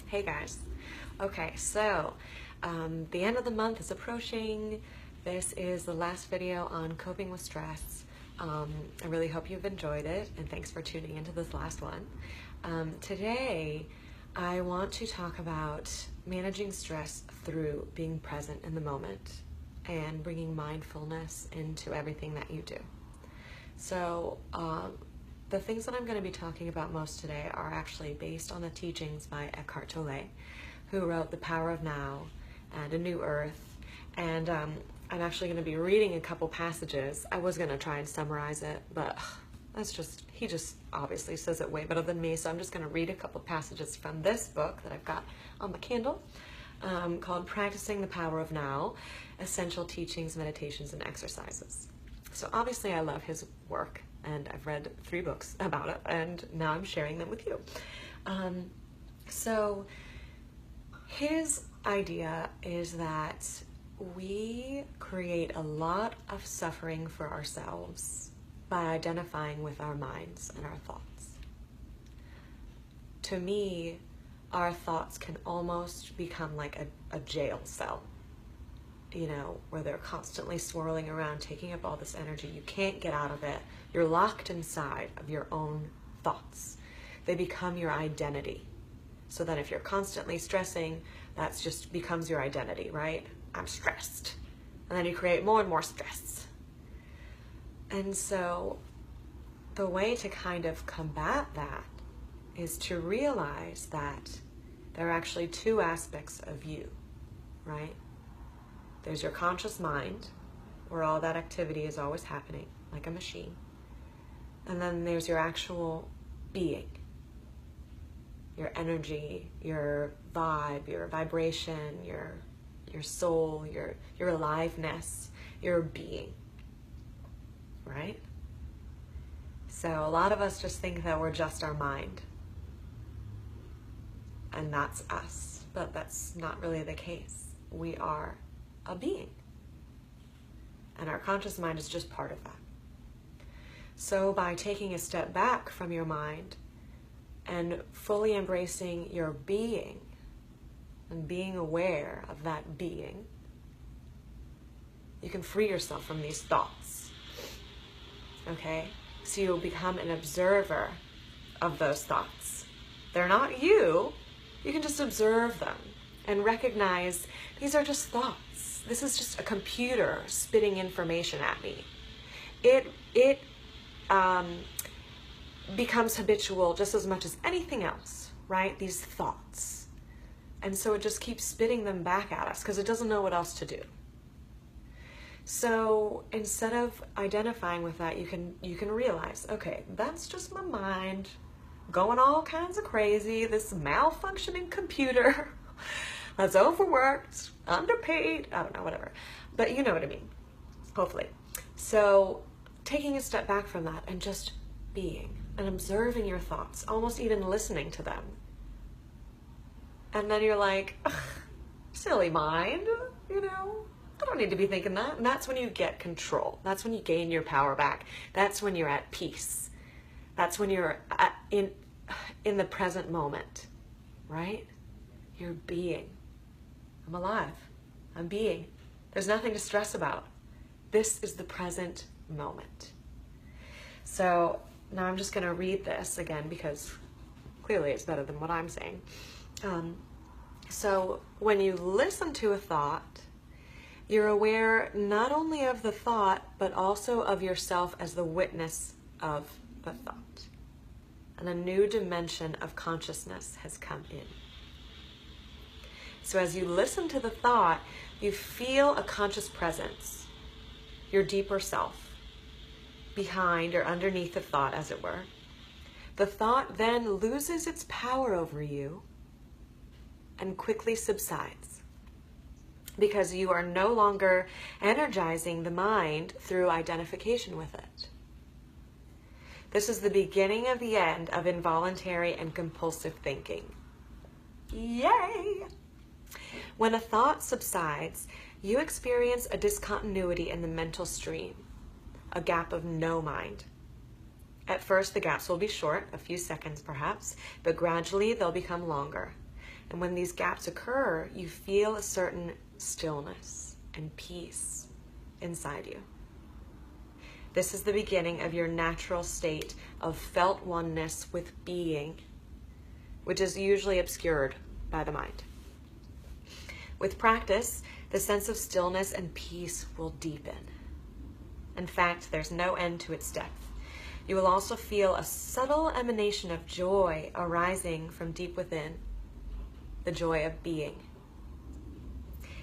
Hey guys. Okay, so the end of the month is approaching. This is the last video on coping with stress. I really hope you've enjoyed it, and thanks for tuning into this last one. Today, I want to talk about managing stress through being present in the moment and bringing mindfulness into everything that you do. So, the things that I'm going to be talking about most today are actually based on the teachings by Eckhart Tolle, who wrote The Power of Now and A New Earth. And I'm actually going to be reading a couple passages. I was going to try and summarize it, but he just obviously says it way better than me. So I'm just going to read a couple passages from this book that I've got on my Kindle, called Practicing the Power of Now, Essential Teachings, Meditations, and Exercises. So obviously I love his work, and I've read 3 books about it, and now I'm sharing them with you. So his idea is that we create a lot of suffering for ourselves by identifying with our minds and our thoughts. To me, our thoughts can almost become like a jail cell, where they're constantly swirling around, taking up all this energy. You can't get out of it. You're locked inside of your own thoughts. They become your identity. So then if you're constantly stressing, that's just becomes your identity, right? I'm stressed. And then you create more and more stress. And so the way to kind of combat that is to realize that there are actually 2 aspects of you, right? There's your conscious mind, where all that activity is always happening, like a machine. And then there's your actual being, your energy, your vibe, your vibration, your soul, your aliveness, your being, right? So a lot of us just think that we're just our mind, and that's us, but that's not really the case. We are a being, and our conscious mind is just part of that. So by taking a step back from your mind and fully embracing your being and being aware of that being, you can free yourself from these thoughts. Okay? So you'll become an observer of those thoughts. They're not you. You can just observe them and recognize these are just thoughts. This is just a computer spitting information at me. It becomes habitual just as much as anything else, right? These thoughts. And so it just keeps spitting them back at us because it doesn't know what else to do. So instead of identifying with that, you can realize, okay, that's just my mind going all kinds of crazy, this malfunctioning computer that's overworked, underpaid, I don't know, whatever. But you know what I mean, hopefully. So taking a step back from that and just being and observing your thoughts, almost even listening to them. And then you're like, silly mind, I don't need to be thinking that. And that's when you get control. That's when you gain your power back. That's when you're at peace. That's when you're in the present moment, right? You're being. I'm alive. I'm being. There's nothing to stress about. This is the present moment. So now I'm just going to read this again because clearly it's better than what I'm saying. So when you listen to a thought, you're aware not only of the thought, but also of yourself as the witness of the thought. And a new dimension of consciousness has come in. So as you listen to the thought, you feel a conscious presence, your deeper self, behind or underneath the thought, as it were. The thought then loses its power over you and quickly subsides because you are no longer energizing the mind through identification with it. This is the beginning of the end of involuntary and compulsive thinking. Yay! When a thought subsides, you experience a discontinuity in the mental stream, a gap of no mind. At first, the gaps will be short, a few seconds perhaps, but gradually they'll become longer. And when these gaps occur, you feel a certain stillness and peace inside you. This is the beginning of your natural state of felt oneness with being, which is usually obscured by the mind. With practice, the sense of stillness and peace will deepen. In fact, there's no end to its depth. You will also feel a subtle emanation of joy arising from deep within, the joy of being.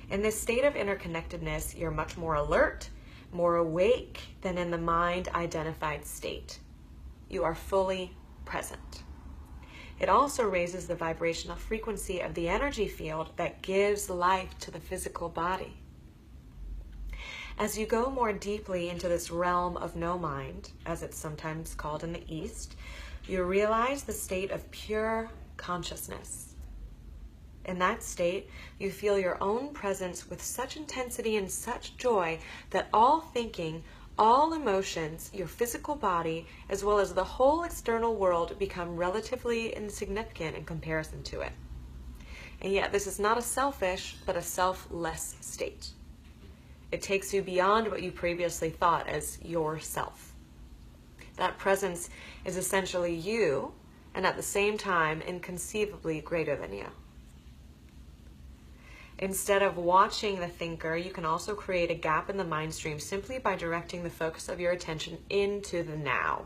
In this state of interconnectedness, you're much more alert, more awake than in the mind-identified state. You are fully present. It also raises the vibrational frequency of the energy field that gives life to the physical body. As you go more deeply into this realm of no mind, as it's sometimes called in the East, you realize the state of pure consciousness. In that state, you feel your own presence with such intensity and such joy that all thinking, all emotions, your physical body, as well as the whole external world become relatively insignificant in comparison to it. And yet this is not a selfish, but a selfless state. It takes you beyond what you previously thought as yourself. That presence is essentially you, and at the same time, inconceivably greater than you. Instead of watching the thinker, you can also create a gap in the mind stream simply by directing the focus of your attention into the now.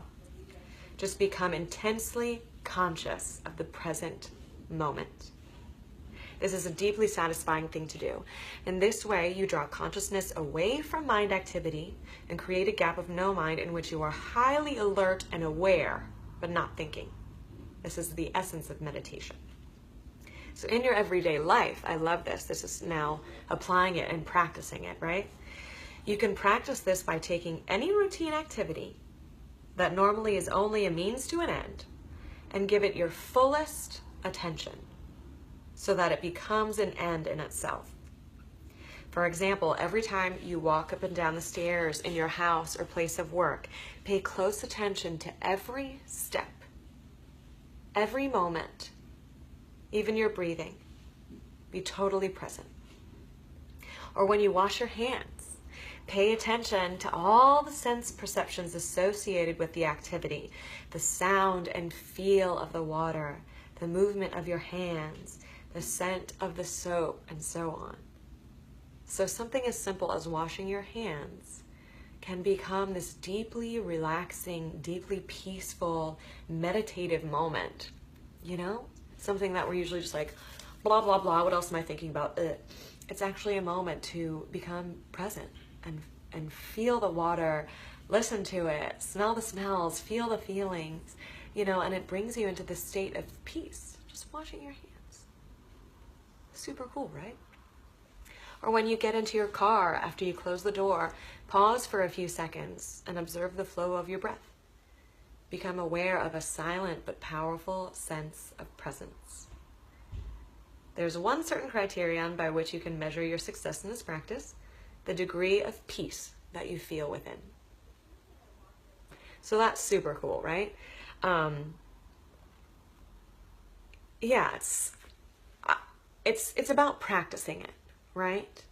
Just become intensely conscious of the present moment. This is a deeply satisfying thing to do. In this way, you draw consciousness away from mind activity and create a gap of no mind in which you are highly alert and aware, but not thinking. This is the essence of meditation. So in your everyday life, I love this. This is now applying it and practicing it, right? You can practice this by taking any routine activity that normally is only a means to an end and give it your fullest attention so that it becomes an end in itself. For example, every time you walk up and down the stairs in your house or place of work, pay close attention to every step, every moment, even your breathing. Be totally present. Or when you wash your hands, pay attention to all the sense perceptions associated with the activity, the sound and feel of the water, the movement of your hands, the scent of the soap, and so on. So something as simple as washing your hands can become this deeply relaxing, deeply peaceful, meditative moment, you know? Something that we're usually just like, blah, blah, blah, what else am I thinking about? It's actually a moment to become present and feel the water, listen to it, smell the smells, feel the feelings, you know, and it brings you into this state of peace, just washing your hands. Super cool, right? Or when you get into your car after you close the door, pause for a few seconds and observe the flow of your breath. Become aware of a silent but powerful sense of presence. There's one certain criterion by which you can measure your success in this practice, the degree of peace that you feel within. So that's super cool, right? Yeah, it's about practicing it, right?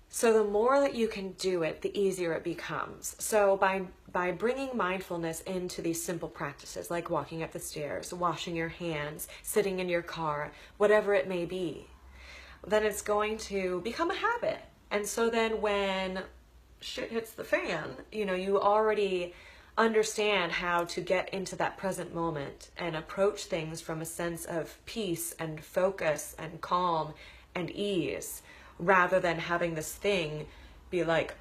So the more that you can do it, the easier it becomes. So by bringing mindfulness into these simple practices, like walking up the stairs, washing your hands, sitting in your car, whatever it may be, then it's going to become a habit. And so then when shit hits the fan, you know, you already understand how to get into that present moment and approach things from a sense of peace and focus and calm and ease, rather than having this thing be like,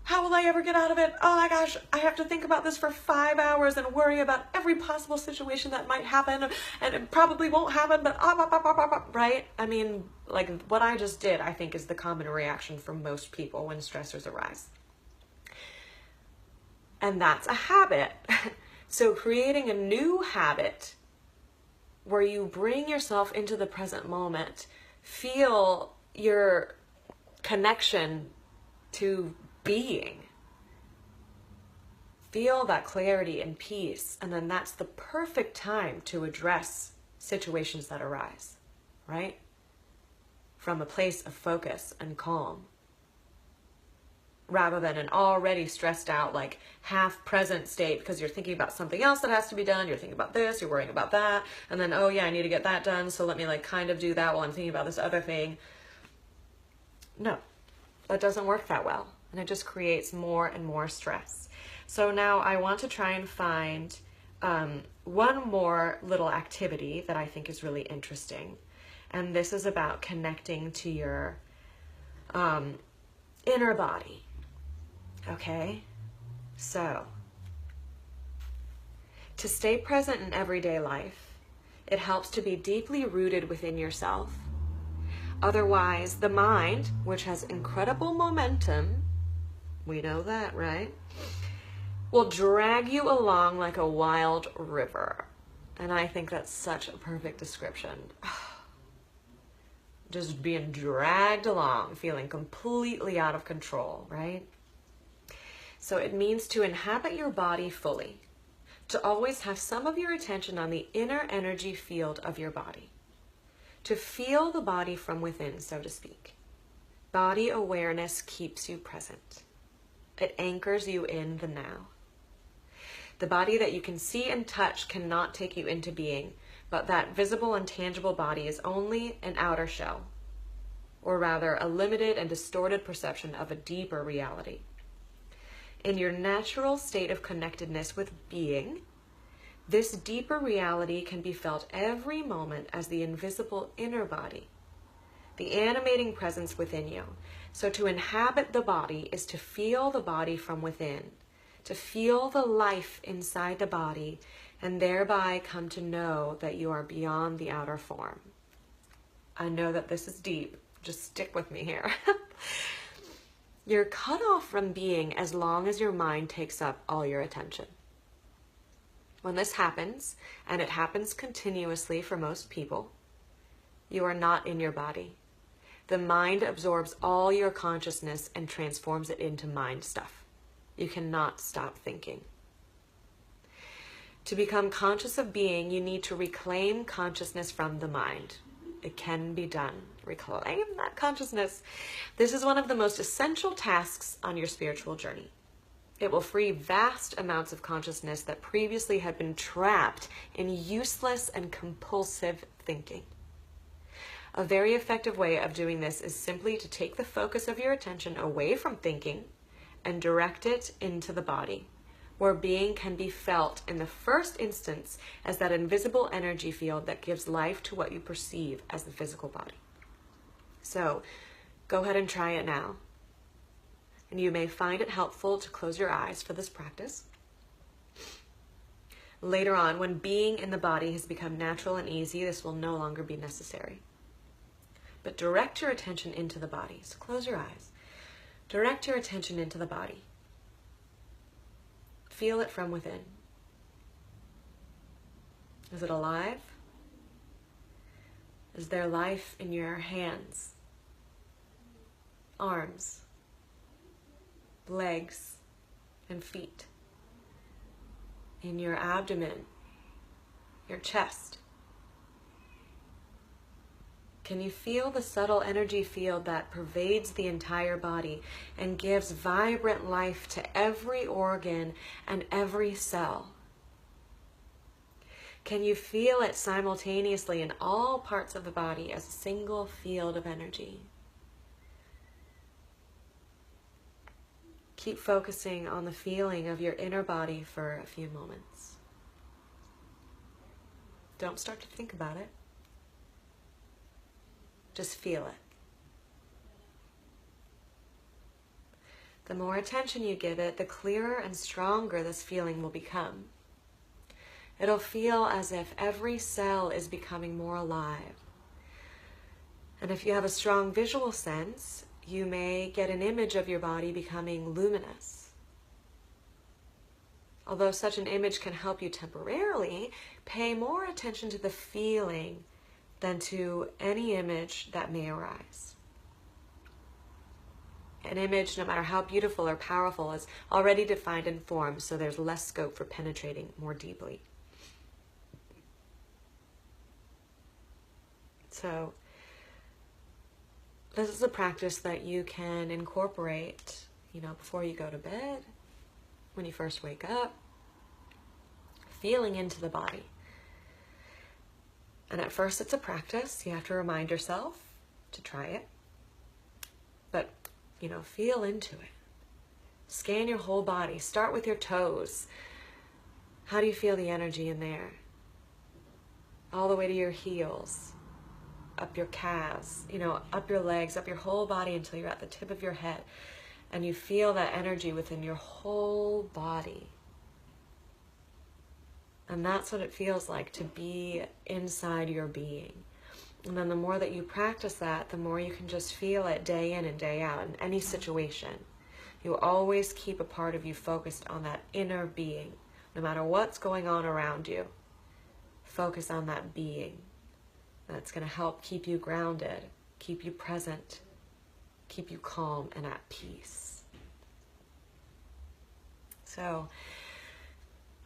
how will I ever get out of it? Oh my gosh, I have to think about this for 5 hours and worry about every possible situation that might happen, and it probably won't happen, but right? I mean, like what I just did, I think is the common reaction for most people when stressors arise. And that's a habit. So creating a new habit where you bring yourself into the present moment, feel your connection to being, feel that clarity and peace, and then that's the perfect time to address situations that arise. right? From a place of focus and calm, rather than an already stressed out, like half present state because you're thinking about something else that has to be done. You're thinking about this, you're worrying about that. And then, oh yeah, I need to get that done. So let me like kind of do that while I'm thinking about this other thing. No, that doesn't work that well. And it just creates more and more stress. So now I want to try and find one more little activity that I think is really interesting. And this is about connecting to your inner body. Okay, so to stay present in everyday life, it helps to be deeply rooted within yourself. Otherwise, the mind, which has incredible momentum, we know that, right, will drag you along like a wild river. And I think that's such a perfect description. Just being dragged along, feeling completely out of control, right? So it means to inhabit your body fully, to always have some of your attention on the inner energy field of your body, to feel the body from within, so to speak. Body awareness keeps you present. It anchors you in the now. The body that you can see and touch cannot take you into being, but that visible and tangible body is only an outer shell, or rather a limited and distorted perception of a deeper reality. In your natural state of connectedness with being, this deeper reality can be felt every moment as the invisible inner body, the animating presence within you. So to inhabit the body is to feel the body from within, to feel the life inside the body, and thereby come to know that you are beyond the outer form. I know that this is deep. Just stick with me here. You're cut off from being as long as your mind takes up all your attention. When this happens, and it happens continuously for most people, you are not in your body. The mind absorbs all your consciousness and transforms it into mind stuff. You cannot stop thinking. To become conscious of being, you need to reclaim consciousness from the mind. It can be done. Reclaim that consciousness. This is one of the most essential tasks on your spiritual journey. It will free vast amounts of consciousness that previously had been trapped in useless and compulsive thinking. A very effective way of doing this is simply to take the focus of your attention away from thinking and direct it into the body, where being can be felt in the first instance as that invisible energy field that gives life to what you perceive as the physical body. So go ahead and try it now. And you may find it helpful to close your eyes for this practice. Later on, when being in the body has become natural and easy, this will no longer be necessary. But direct your attention into the body. So close your eyes. Direct your attention into the body. Feel it from within. Is it alive? Is there life in your hands, arms, legs, and feet? In your abdomen, your chest? Can you feel the subtle energy field that pervades the entire body and gives vibrant life to every organ and every cell? Can you feel it simultaneously in all parts of the body as a single field of energy? Keep focusing on the feeling of your inner body for a few moments. Don't start to think about it. Just feel it. The more attention you give it, the clearer and stronger this feeling will become. It'll feel as if every cell is becoming more alive. And if you have a strong visual sense, you may get an image of your body becoming luminous. Although such an image can help you temporarily, pay more attention to the feeling than to any image that may arise. An image, no matter how beautiful or powerful, is already defined in form, so there's less scope for penetrating more deeply. So this is a practice that you can incorporate, before you go to bed, when you first wake up, feeling into the body. And at first it's a practice. You have to remind yourself to try it. But, feel into it. Scan your whole body. Start with your toes. How do you feel the energy in there? All the way to your heels, up your calves, up your legs, up your whole body until you're at the tip of your head. And you feel that energy within your whole body. And that's what it feels like to be inside your being. And then the more that you practice that, the more you can just feel it day in and day out in any situation. You always keep a part of you focused on that inner being. No matter what's going on around you, focus on that being. That's going to help keep you grounded, keep you present, keep you calm and at peace. So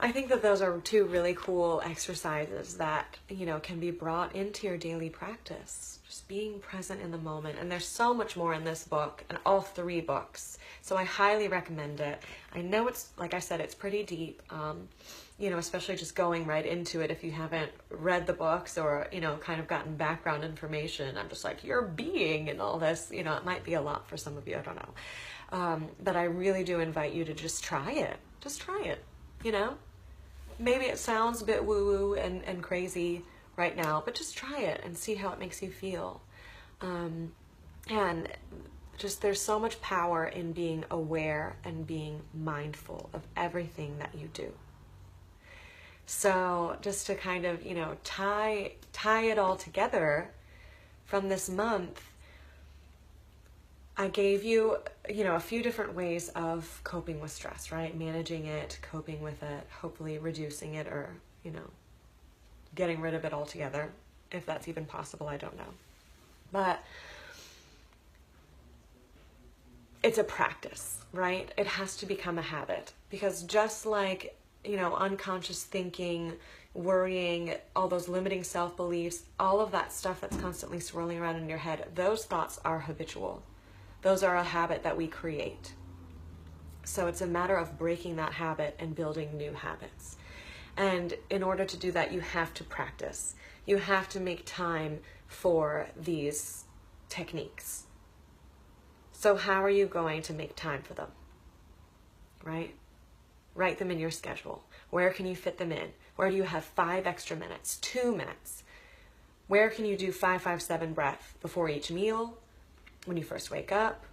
I think that those are two really cool exercises that, can be brought into your daily practice. Just being present in the moment. And there's so much more in this book and all 3 books. So I highly recommend it. I know it's, like I said, it's pretty deep, especially just going right into it if you haven't read the books or, kind of gotten background information. I'm just like, your being and all this, it might be a lot for some of you. I don't know. But I really do invite you to just try it. Just try it, Maybe it sounds a bit woo-woo and crazy right now, but just try it and see how it makes you feel. And just there's so much power in being aware and being mindful of everything that you do. So just to kind of, tie it all together from this month, I gave you, a few different ways of coping with stress, right? Managing it, coping with it, hopefully reducing it or, getting rid of it altogether. If that's even possible, I don't know. But it's a practice, right? It has to become a habit because just like, unconscious thinking, worrying, all those limiting self-beliefs, all of that stuff that's constantly swirling around in your head, those thoughts are habitual. Those are a habit that we create. So it's a matter of breaking that habit and building new habits. And in order to do that, you have to practice. You have to make time for these techniques. So how are you going to make time for them? Right? Write them in your schedule. Where can you fit them in? Where do you have 5 extra minutes, 2 minutes? Where can you do 5-5-7 breath before each meal? When you first wake up?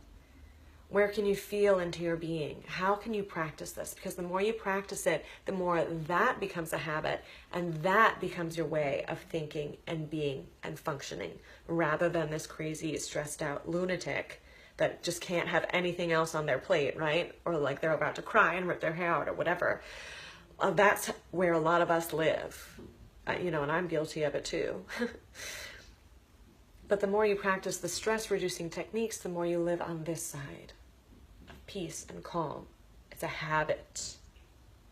Where can you feel into your being? How can you practice this? Because the more you practice it, the more that becomes a habit, and that becomes your way of thinking and being and functioning, rather than this crazy, stressed out lunatic that just can't have anything else on their plate, right? Or like they're about to cry and rip their hair out or whatever. That's where a lot of us live, and I'm guilty of it too. But the more you practice the stress-reducing techniques, the more you live on this side of peace and calm. It's a habit.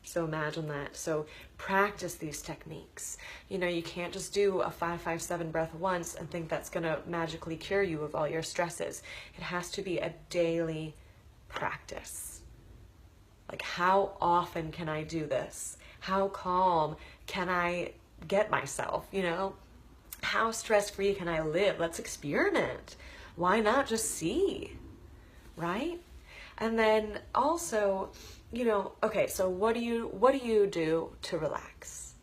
So imagine that. So practice these techniques. You can't just do a 5-5-7 breath once and think that's going to magically cure you of all your stresses. It has to be a daily practice. Like, how often can I do this? How calm can I get myself, How stress-free can I live? Let's experiment. Why not just see, right? And then also, okay, so what do you do to relax?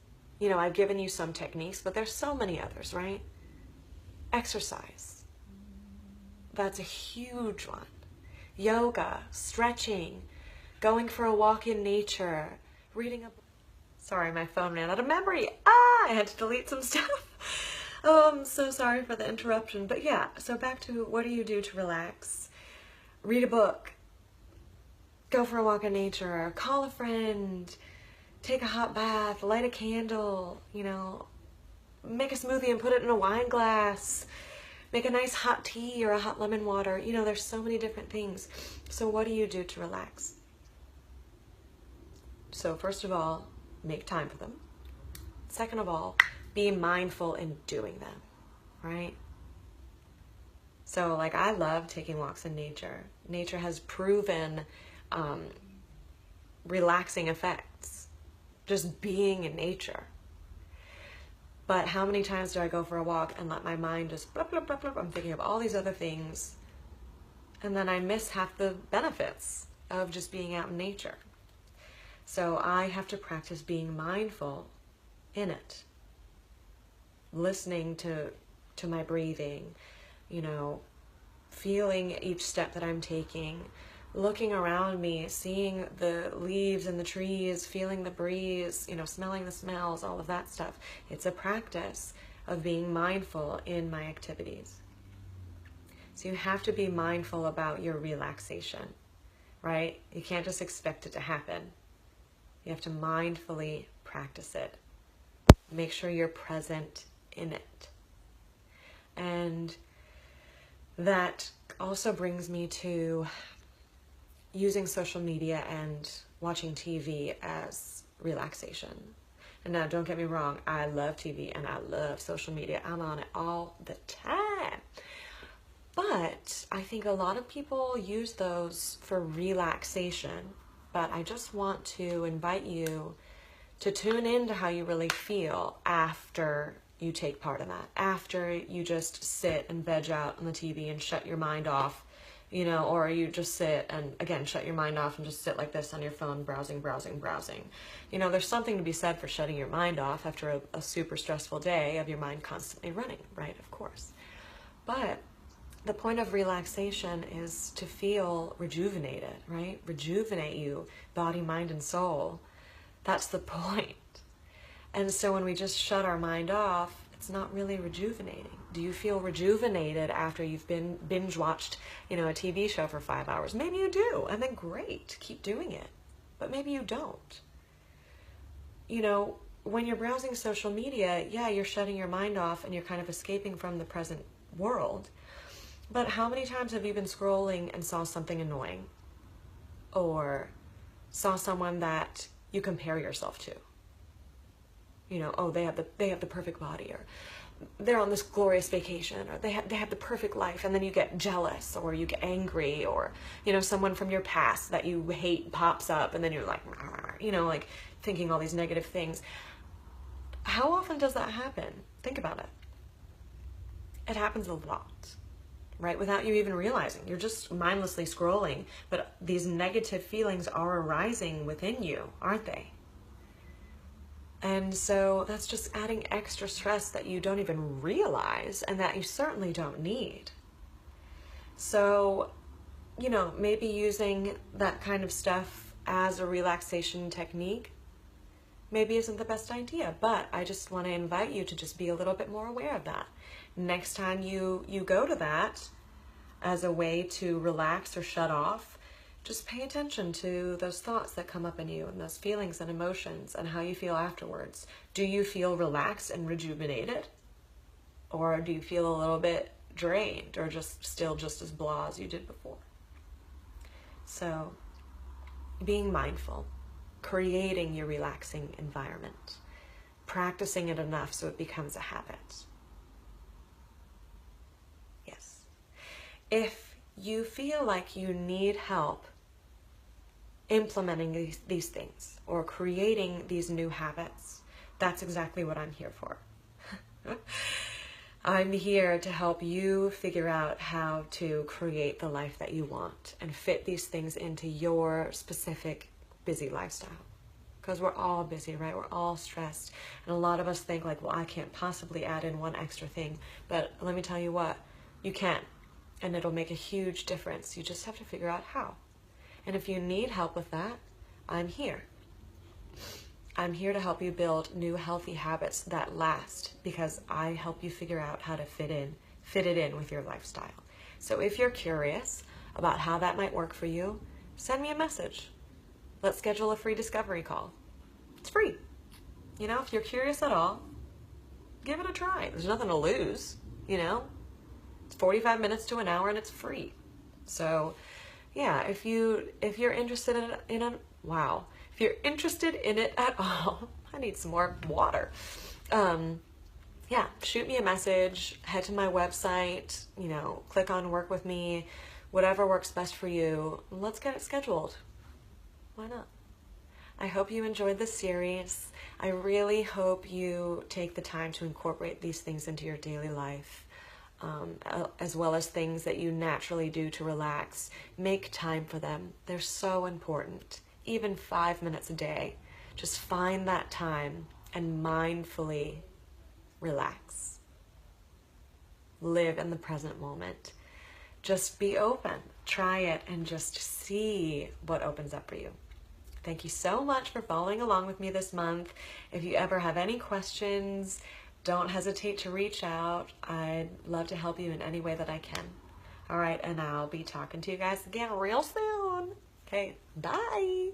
I've given you some techniques, but there's so many others, right? Exercise. That's a huge one. Yoga, stretching, going for a walk in nature, reading a book. Sorry, my phone ran out of memory. I had to delete some stuff. Oh, I'm so sorry for the interruption. But yeah, so back to what do you do to relax? Read a book. Go for a walk in nature. Call a friend. Take a hot bath. Light a candle. Make a smoothie and put it in a wine glass. Make a nice hot tea or a hot lemon water. There's so many different things. So what do you do to relax? So first of all, make time for them. Second of all, be mindful in doing them. right? So like I love taking walks in nature. Nature has proven relaxing effects, just being in nature. But how many times do I go for a walk and let my mind just blah, blah, blah, blah, I'm thinking of all these other things, and then I miss half the benefits of just being out in nature. So I have to practice being mindful in it, listening to my breathing, you know, feeling each step that I'm taking, looking around me, seeing the leaves and the trees, feeling the breeze, you know, smelling the smells, all of that stuff. It's a practice of being mindful in my activities. So you have to be mindful about your relaxation, right? You can't just expect it to happen. You have to mindfully practice it. Make sure you're present in it. And that also brings me to using social media and watching TV as relaxation. And now, don't get me wrong, I love TV and I love social media. I'm on it all the time. But I think a lot of people use those for relaxation. But I just want to invite you to tune into how you really feel after you take part in that, after you just sit and veg out on the TV and shut your mind off, you know, or you just sit and, again, shut your mind off and just sit like this on your phone, browsing. You know, there's something to be said for shutting your mind off after a super stressful day of your mind constantly running, right? Of course. But the point of relaxation is to feel rejuvenated, right? Rejuvenate you, body, mind, and soul. That's the point. And so when we just shut our mind off, it's not really rejuvenating. Do you feel rejuvenated after you've been binge watched, you know, a TV show for 5 hours? Maybe you do, and then great, keep doing it. But maybe you don't. You know, when you're browsing social media, yeah, you're shutting your mind off and you're kind of escaping from the present world. But how many times have you been scrolling and saw something annoying? Or saw someone that you compare yourself to? You know, oh, they have the perfect body, or they're on this glorious vacation, or they have the perfect life, and then you get jealous or you get angry, or, you know, someone from your past that you hate pops up, and then you're like, you know, like thinking all these negative things. How often does that happen? Think about it. It happens a lot, right? Without you even realizing. You're just mindlessly scrolling, but these negative feelings are arising within you, aren't they? And so that's just adding extra stress that you don't even realize and that you certainly don't need. So, you know, maybe using that kind of stuff as a relaxation technique maybe isn't the best idea, but I just want to invite you to just be a little bit more aware of that. Next time you go to that as a way to relax or shut off, just pay attention to those thoughts that come up in you and those feelings and emotions and how you feel afterwards. Do you feel relaxed and rejuvenated? Or do you feel a little bit drained or just still just as blah as you did before? So, being mindful, creating your relaxing environment, practicing it enough so it becomes a habit. Yes. If you feel like you need help implementing these things or creating these new habits, that's exactly what I'm here for. I'm here to help you figure out how to create the life that you want and fit these things into your specific busy lifestyle. Because we're all busy, right? We're all stressed. And a lot of us think like, well, I can't possibly add in one extra thing. But let me tell you what, you can. And it'll make a huge difference. You just have to figure out how. And if you need help with that, I'm here. I'm here to help you build new healthy habits that last, because I help you figure out how to fit it in with your lifestyle. So if you're curious about how that might work for you, send me a message. Let's schedule a free discovery call. It's free. You know, if you're curious at all, give it a try. There's nothing to lose, you know. It's 45 minutes to an hour and it's free. So, yeah, if you're interested if you're interested in it at all, I need some more water. yeah, shoot me a message, head to my website, click on work with me, whatever works best for you. Let's get it scheduled. Why not? I hope you enjoyed this series. I really hope you take the time to incorporate these things into your daily life, as well as things that you naturally do to relax. Make time for them. They're so important. Even 5 minutes a day. Just find that time and mindfully relax. Live in the present moment. Just be open. Try it and just see what opens up for you. Thank you so much for following along with me this month. If you ever have any questions, don't hesitate to reach out. I'd love to help you in any way that I can. All right, and I'll be talking to you guys again real soon. Okay, bye.